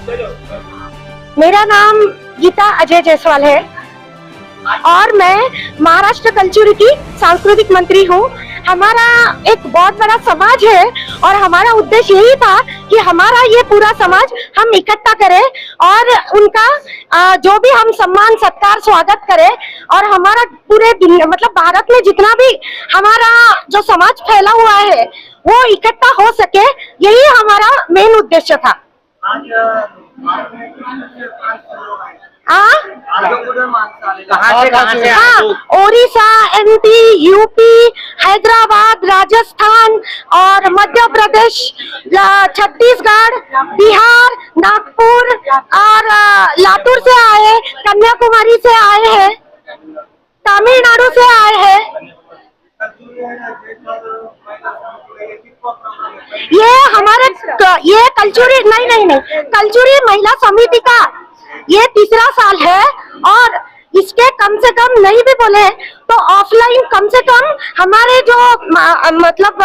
मेरा नाम गीता अजय जायसवाल है और मैं महाराष्ट्र कल्चर की सांस्कृतिक मंत्री हूँ। हमारा एक बहुत बड़ा समाज है और हमारा उद्देश्य यही था कि हमारा ये पूरा समाज हम इकट्ठा करें और उनका जो भी हम सम्मान सत्कार स्वागत करें और हमारा पूरे दुनिया मतलब भारत में जितना भी हमारा जो समाज फैला हुआ है वो इकट्ठा हो सके, यही हमारा मेन उद्देश्य था। हाँ, ओडिशा, एमपी, यूपी, हैदराबाद, राजस्थान और मध्य प्रदेश, छत्तीसगढ़, बिहार, नागपुर और लातूर से आए, कन्याकुमारी से आए हैं, तमिलनाडु से आए हैं। ये हमारे ये कल्चुरी नहीं कल्चुरी महिला समिति का ये तीसरा साल है और इसके कम से कम नहीं भी बोले तो ऑफलाइन कम से कम हमारे जो मतलब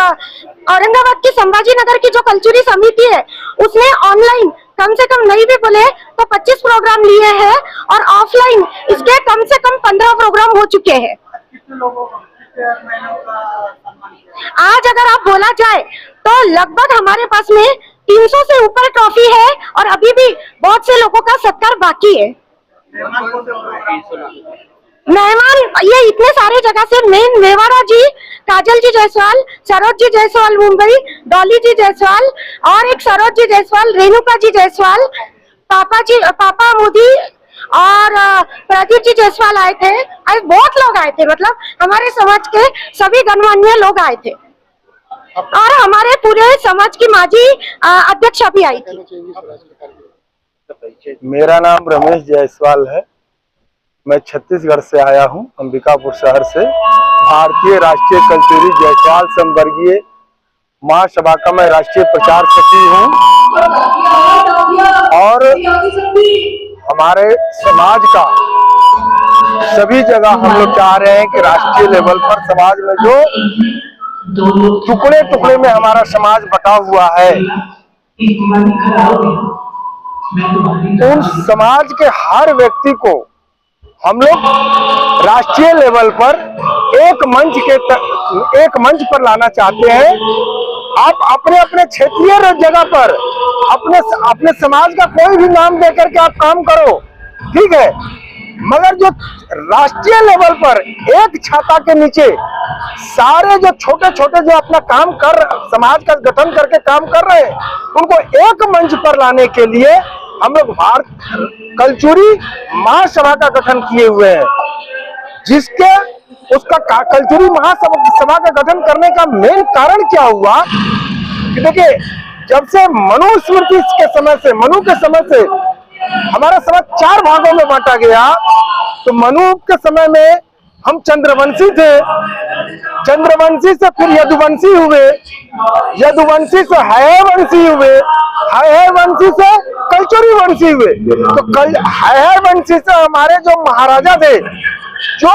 औरंगाबाद की संभाजी नगर की जो कल्चुरी समिति है उसने ऑनलाइन कम से कम नहीं भी बोले तो 25 प्रोग्राम लिए हैं और ऑफलाइन इसके कम से कम 15 प्रोग्राम हो चुके हैं। आज अगर आप बोला जाए तो लगभग हमारे पास में 300 से ऊपर ट्रॉफी है और अभी भी बहुत से लोगों का सत्कार बाकी है। मेहमान ये इतने सारे जगह से मेन मेवाड़ा जी, काजल जी जायसवाल, सरोज जी जायसवाल मुंबई, डॉली जी जायसवाल और एक सरोज जी जायसवाल, रेणुका जी जायसवाल, पापा मोदी और प्रदीप जी जायसवाल आए थे। आज बहुत लोग आए थे, मतलब हमारे समाज के सभी गणमान्य लोग आए थे और हमारे पूरे समाज की माजी अध्यक्षा भी आई थी। मेरा नाम रमेश जायसवाल है। मैं छत्तीसगढ़ से आया हूं, अंबिकापुर शहर से। भारतीय राष्ट्रीय कल्चुरी जायसवाल संवर्गीय महासभा का मैं राष्ट्रीय प्रचार सचिव हूं और हमारे समाज का सभी जगह हम लोग चाह रहे हैं कि राष्ट्रीय लेवल पर समाज में जो टुकड़े टुकड़े में हमारा समाज बटा हुआ है उन समाज के हर व्यक्ति को हम लोग राष्ट्रीय लेवल पर एक मंच पर लाना चाहते हैं। आप अपने अपने क्षेत्रीय जगह पर अपने समाज का कोई भी नाम देकर के आप काम करो, ठीक है, मगर जो राष्ट्रीय लेवल पर एक छाता के नीचे सारे जो छोटे छोटे जो अपना काम समाज का गठन करके काम कर रहे हैं उनको एक मंच पर लाने के लिए हम लोग भारत कल्चुरी महासभा का गठन किए हुए हैं, जिसके उसका कल्चुरी महासभा का गठन करने का मेन कारण क्या हुआ कि देखिए, जब से मनु स्मृति के समय से हमारा समाज 4 भागों में बांटा गया। तो मनु के समय में हम चंद्रवंशी थे, चंद्रवंशी से फिर यदुवंशी हुए, यदुवंशी से हयवंशी हुए, हयवंशी से कल्चुरी वंशी हुए। तो हयवंशी से हमारे जो महाराजा थे जो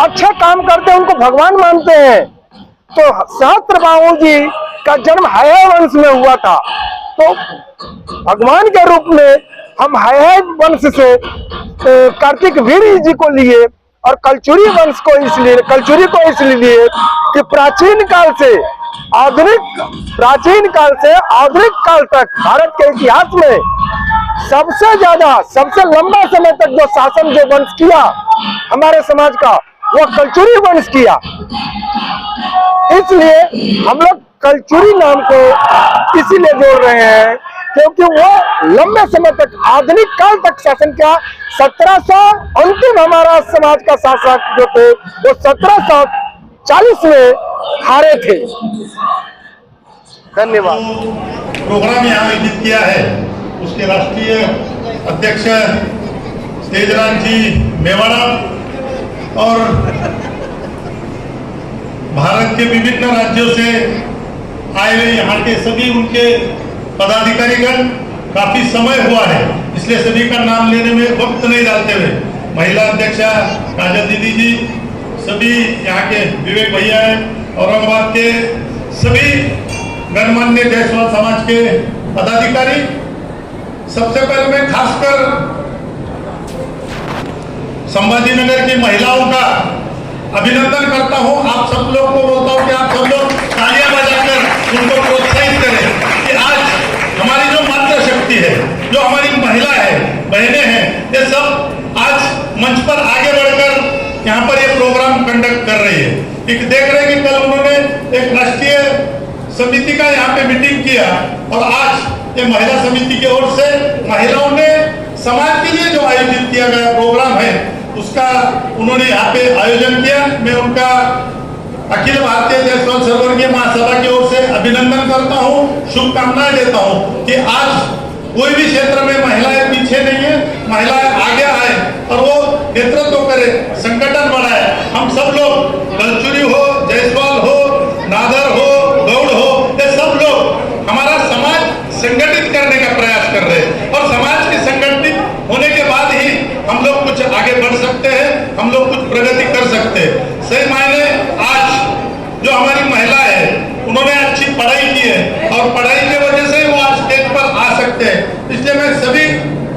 अच्छे काम करते उनको भगवान मानते हैं, तो सहस्त्रबाहु जी का जन्म हयवंश में हुआ था। तो भगवान के रूप में हम हयवंश से कार्तिक वीर जी को लिए और कल्चुरी वंश को इसलिए लिए कि प्राचीन काल से आधुनिक काल तक भारत के इतिहास में सबसे लंबा समय तक जो शासन जो वंश किया हमारे समाज का वो कल्चुरी वंश किया। इसलिए हम लोग कल्चुरी नाम को इसीलिए जोड़ रहे हैं क्योंकि वो लंबे समय तक आधुनिक काल तक शासन किया। 1700 अंतिम हमारा समाज का शासक जो थे वो 1740 में हारे थे। धन्यवाद। प्रोग्राम यहाँ आयोजित किया है उसके राष्ट्रीय अध्यक्ष तेजराम जी मेवाड़ा और भारत के विभिन्न राज्यों से आए हुए यहाँ के सभी उनके पदाधिकारीगण, काफी समय हुआ है इसलिए सभी का नाम लेने में वक्त नहीं डालते हुए महिला अध्यक्षा काजल दीदी जी, सभी यहाँ के विवेक भैया है, औरंगाबाद के सभी गणमान्य जायसवाल समाज के पदाधिकारी, सबसे पहले मैं खासकर संभाजीनगर की महिलाओं का अभिनंदन करता हूं। आप सब लोग को बोलता हूं कि आप सब लोग तालियां बजाकर उनको प्रोत्साहित करें कि आज हमारी जो मातृशक्ति है, जो हमारी महिला है, बहनें हैं, ये सब आज मंच पर आगे बढ़कर यहाँ पर ये प्रोग्राम कंडक्ट कर रही है। एक देख रहे हैं कि कल उन्होंने एक राष्ट्रीय समिति का यहाँ पे मीटिंग किया और आज ये महिला समिति की ओर से महिलाओं ने समाज के लिए जो आयोजित किया गया प्रोग्राम है उसका उन्होंने यहाँ पे आयोजन किया। मैं उनका अखिल भारतीय जायसवाल सर्ववर्गीय महासभा की ओर से अभिनंदन करता हूँ, शुभकामनाएं देता हूँ कि आज कोई भी क्षेत्र में महिलाएं पीछे नहीं है, महिलाएं आगे आए और वो नेतृत्व करे, संगठन बढ़ाए। हम सब लोग कलचुरी हो, जायसवाल हो, नागर हो, गौड़ हो, ये सब लोग हमारा समाज संगठित करने का प्रयास कर रहे हैं और समाज के संगठित होने के बाद ही हम लोग कुछ आगे बढ़ सकते हैं, हम लोग कुछ प्रगति कर सकते हैं। सही मायने आज जो हमारी महिला है उन्होंने अच्छी पढ़ाई की है और पढ़ाई की वजह से वो आज स्टेज पर आ सकते हैं। इसलिए मैं सभी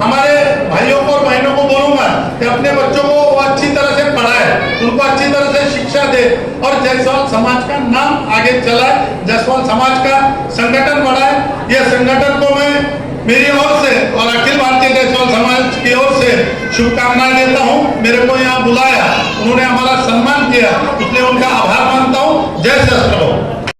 हमारे भाइयों को और बहनों को बोलूंगा कि अपने बच्चों को वो अच्छी तरह से पढ़ाए, उनको अच्छी तरह से शिक्षा दे और जायसवाल समाज का नाम आगे चलाए, जायसवाल समाज का संगठन बढ़ाए। यह संगठन को मैं मेरी ओर से और अखिल भारतीय जायसवाल समाज की ओर से शुभकामनाएं देता हूं। मेरे को यहाँ बुलाया, उन्होंने हमारा सम्मान किया, इसलिए उनका आभार मानता हूँ। जय सत प्रभु।